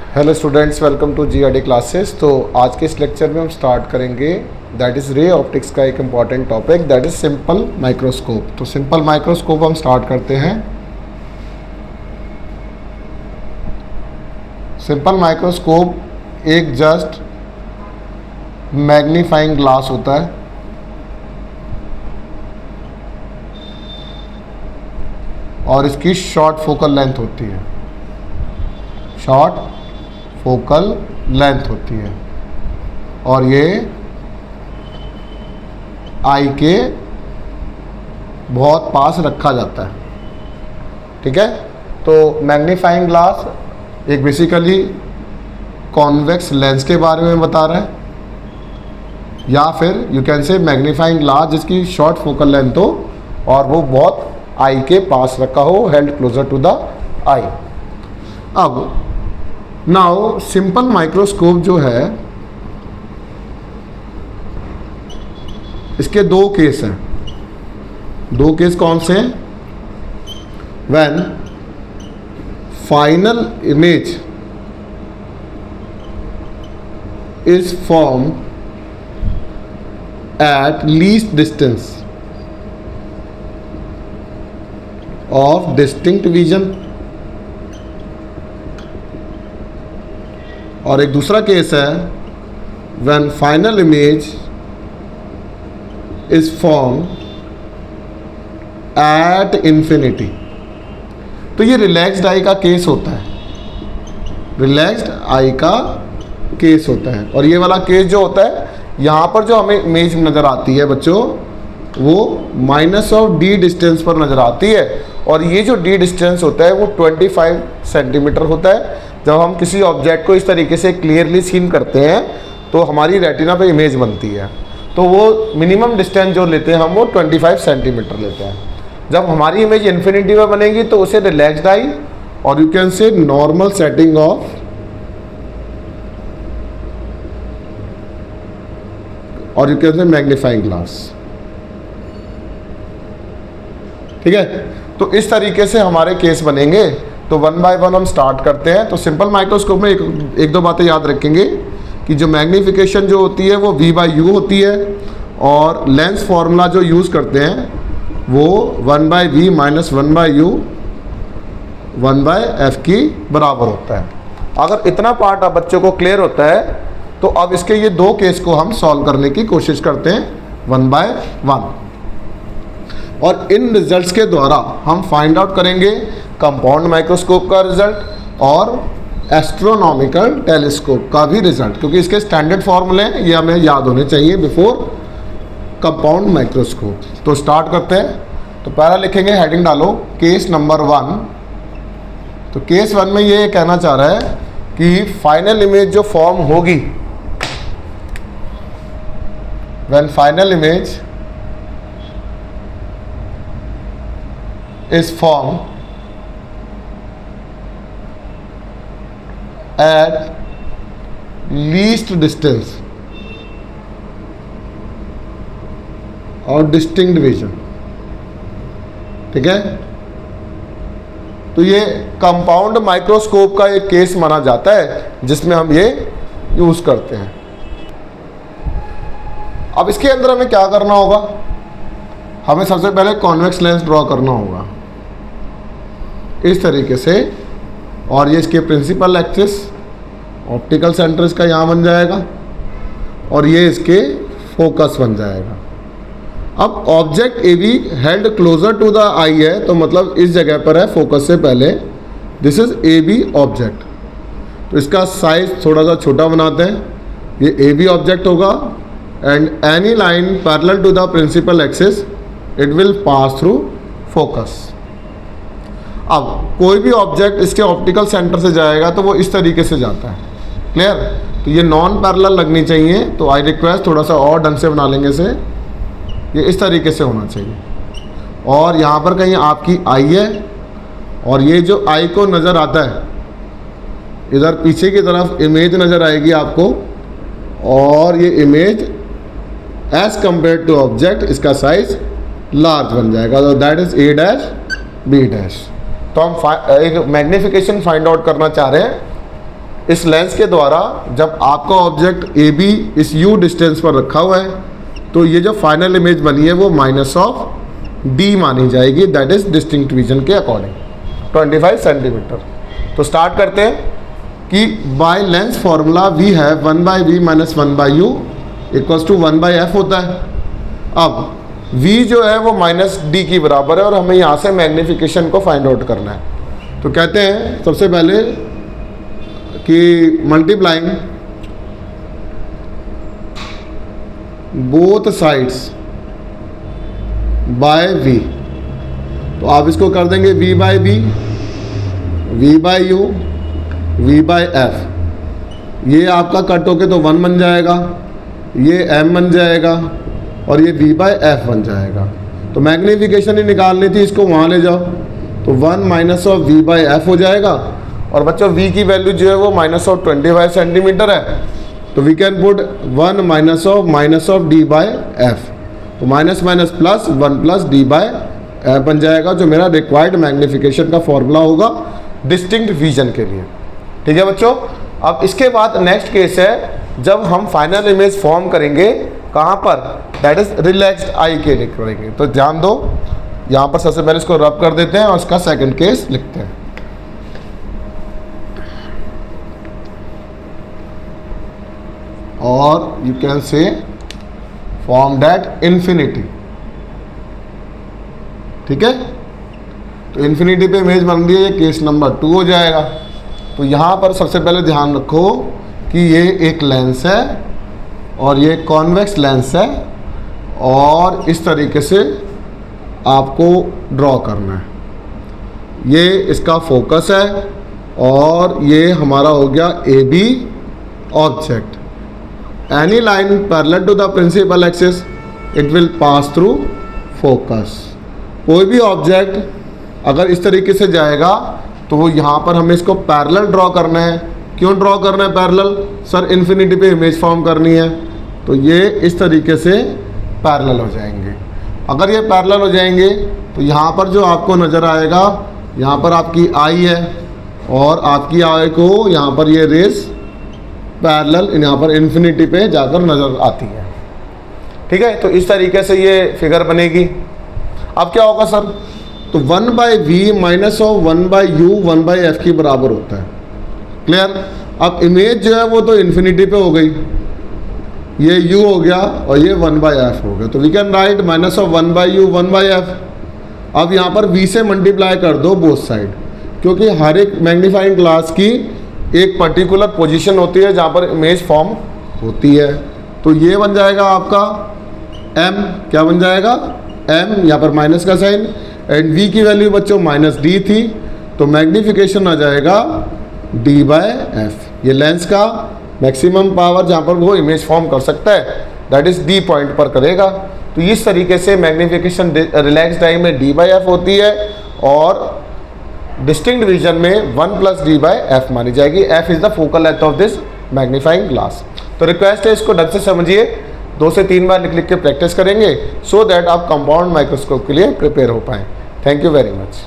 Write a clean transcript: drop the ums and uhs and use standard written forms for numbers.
Hello students, welcome to GRD classes. तो आज के इस लेक्चर में हम स्टार्ट करेंगे दैट इज़ रे ऑप्टिक्स का एक important topic that is simple microscope. तो सिंपल माइक्रोस्कोप हम स्टार्ट करते हैं। सिंपल माइक्रोस्कोप एक जस्ट मैग्नीफाइंग ग्लास होता है और इसकी शॉर्ट फोकल लेंथ होती है, शॉर्ट फोकल लेंथ होती है और ये आई के बहुत पास रखा जाता है। ठीक है, तो मैग्नीफाइंग ग्लास एक बेसिकली कॉन्वेक्स लेंस के बारे में बता रहा है, या फिर you can say magnifying glass जिसकी शॉर्ट फोकल लेंथ हो और वो बहुत आई के पास रखा हो, हेल्ड क्लोजर टू द आई। अब नाउ सिंपल माइक्रोस्कोप जो है इसके दो केस हैं। दो केस कौन से हैं? When final image is form at least distance of distinct vision, और एक दूसरा केस है when final image is form at infinity. तो ये रिलैक्स्ड आई का केस होता है, रिलैक्स्ड आई का केस होता है। और ये वाला केस जो होता है, यहाँ पर जो हमें इमेज नज़र आती है बच्चों, वो माइनस ऑफ डी डिस्टेंस पर नज़र आती है। और ये जो डी डिस्टेंस होता है वो 25 सेंटीमीटर होता है। जब हम किसी ऑब्जेक्ट को इस तरीके से क्लियरली सीन करते हैं तो हमारी रेटिना पे इमेज बनती है। तो वो मिनिमम डिस्टेंस जो लेते हैं हम वो 25 सेंटीमीटर लेते हैं। जब हमारी इमेज इन्फिनिटी में बनेगी तो उसे रिलैक्स्ड आई और you can say normal setting of और you can say magnifying glass. ठीक है, तो इस तरीके से हमारे केस बनेंगे। तो वन बाय वन हम स्टार्ट करते हैं। तो सिंपल माइक्रोस्कोप में एक दो बातें याद रखेंगे कि जो मैग्नीफिकेशन जो होती है वो V/U होती है और लेंस फॉर्मूला जो यूज़ करते हैं वो 1/V माइनस 1/U 1/F की बराबर होता है। अगर इतना पार्ट अब बच्चों को क्लियर होता है तो अब इसके ये दो केस को हम सॉल्व करने की कोशिश करते हैं वन बाय वन, और इन रिजल्ट्स के द्वारा हम फाइंड आउट करेंगे कंपाउंड माइक्रोस्कोप का रिजल्ट और एस्ट्रोनॉमिकल टेलीस्कोप का भी रिजल्ट, क्योंकि इसके स्टैंडर्ड फॉर्मूले हैं, ये हमें याद होने चाहिए बिफोर कंपाउंड माइक्रोस्कोप। तो स्टार्ट करते हैं। तो पहला लिखेंगे, हेडिंग डालो केस नंबर 1। तो केस 1 में ये कहना चाह रहा है कि फाइनल इमेज जो फॉर्म होगी when final image is formed at least distance और distinct vision। ठीक है, तो ये कंपाउंड माइक्रोस्कोप का एक केस माना जाता है जिसमें हम ये यूज करते हैं। अब इसके अंदर हमें क्या करना होगा? हमें सबसे पहले कॉन्वेक्स लेंस ड्रॉ करना होगा इस तरीके से, और ये इसके प्रिंसिपल एक्सिस ऑप्टिकल सेंटर इसका यहाँ बन जाएगा और ये इसके फोकस बन जाएगा। अब object A B held closer to the eye है, तो मतलब इस जगह पर है फोकस से पहले। This is A B object, तो इसका साइज थोड़ा सा छोटा बनाते हैं। ये ए बी ऑब्जेक्ट होगा and any line parallel to the principal axis it will pass through focus. अब कोई भी ऑब्जेक्ट इसके ऑप्टिकल सेंटर से जाएगा तो वो इस तरीके से जाता है। क्लियर? तो ये नॉन पैरेलल लगनी चाहिए। तो आई रिक्वेस्ट थोड़ा सा और ढंग से बना लेंगे इसे, ये इस तरीके से होना चाहिए। और यहाँ पर कहीं आपकी आई है और ये जो आई को नज़र आता है, इधर पीछे की तरफ इमेज नज़र आएगी आपको, और ये image as compare to object इसका साइज लार्ज बन जाएगा। तो that is A dash B dash. तो हम एक मैग्नीफिकेशन फाइंड आउट करना चाह रहे हैं इस लेंस के द्वारा जब आपका ऑब्जेक्ट ए बी इस यू डिस्टेंस पर रखा हुआ है तो ये जो फाइनल इमेज बनी है वो -d मानी जाएगी, दैट इज डिस्टिंक्ट विजन के अकॉर्डिंग 25 सेंटीमीटर। तो स्टार्ट करते हैं कि बाय लेंस फॉर्मूला वी है 1/v - 1/u = 1/f होता है। अब v जो है वो -d की बराबर है और हमें यहाँ से मैग्नीफिकेशन को फाइंड आउट करना है। तो कहते हैं सबसे पहले कि multiplying both sides by v, तो आप इसको कर देंगे v/b, v/u, v/f। ये आपका कट होके तो 1 बन जाएगा, ये m बन जाएगा और ये v/f बन जाएगा। तो मैग्नीफिकेशन ही निकालनी थी, इसको वहाँ ले जाओ तो 1 - v/f हो जाएगा। और बच्चों v की वैल्यू जो है वो -25 सेंटीमीटर है, तो वी कैन पुट 1 - d/f, तो माइनस माइनस प्लस 1 + d/f बन जाएगा, जो मेरा रिक्वायर्ड मैग्नीफिकेशन का फॉर्मूला होगा डिस्टिंक्ट विजन के लिए। ठीक है बच्चों, अब इसके बाद नेक्स्ट केस है जब हम फाइनल इमेज फॉर्म करेंगे, कहाँ पर, दैट इज रिलैक्स्ड आई के लिए करेंगे। तो ध्यान दो, यहाँ पर सबसे पहले इसको रब कर देते हैं और इसका सेकंड केस लिखते हैं। और यू कैन से फॉर्म दैट इन्फिनिटी। ठीक है, तो इन्फिनिटी पे इमेज बन रही है, ये केस नंबर 2 हो जाएगा। तो यहाँ पर सबसे पहले ध्यान रखो कि ये एक लेंस है और ये कॉन्वेक्स लेंस है और इस तरीके से आपको ड्रॉ करना है। ये इसका फोकस है और ये हमारा हो गया A B object. Any line parallel to the principal axis, it will pass through focus। कोई भी ऑब्जेक्ट अगर इस तरीके से जाएगा तो वो यहाँ पर हमें इसको पैरेलल ड्रॉ करना है। क्यों ड्रॉ करना है पैरेलल? सर इन्फिनिटी पे इमेज फॉर्म करनी है, तो ये इस तरीके से पैरेलल हो जाएंगे। अगर ये पैरेलल हो जाएंगे तो यहाँ पर जो आपको नज़र आएगा, यहाँ पर आपकी आई है और आपकी आई को यहाँ पर ये रेस पैरेलल यहाँ पर इन्फिनिटी पे जाकर नज़र आती है। ठीक है, तो इस तरीके से ये फिगर बनेगी। अब क्या होगा सर, तो 1/v - 1/u 1/f की बराबर होता है। क्लियर? अब इमेज जो है वो तो इन्फिनिटी पे हो गई, ये u हो गया और ये 1/f हो गया, तो we can write -1/u 1/f। अब यहाँ पर v से मल्टीप्लाई कर दो बोथ साइड, क्योंकि हर एक मैग्नीफाइंग ग्लास की एक पर्टिकुलर पोजीशन होती है जहाँ पर इमेज फॉर्म होती है। तो ये बन जाएगा आपका m, क्या बन जाएगा m, यहाँ पर माइनस का साइन, एंड v की वैल्यू बच्चों -d थी, तो मैग्नीफिकेशन आ जाएगा d/f। ये लेंस का मैक्सिमम पावर जहाँ पर वो इमेज फॉर्म कर सकता है, दैट इज d पॉइंट पर करेगा। तो इस तरीके से मैग्नीफिकेशन रिलैक्स्ड आई में d/f होती है और डिस्टिंक्ट विजन में 1 + d/f मानी जाएगी। f is the focal length of this magnifying glass. तो रिक्वेस्ट है इसको ढंग से समझिए, 2 से 3 बार लिख लिख के प्रैक्टिस करेंगे सो दैट आप कंपाउंड माइक्रोस्कोप के लिए प्रिपेयर हो पाएँ। Thank you very much.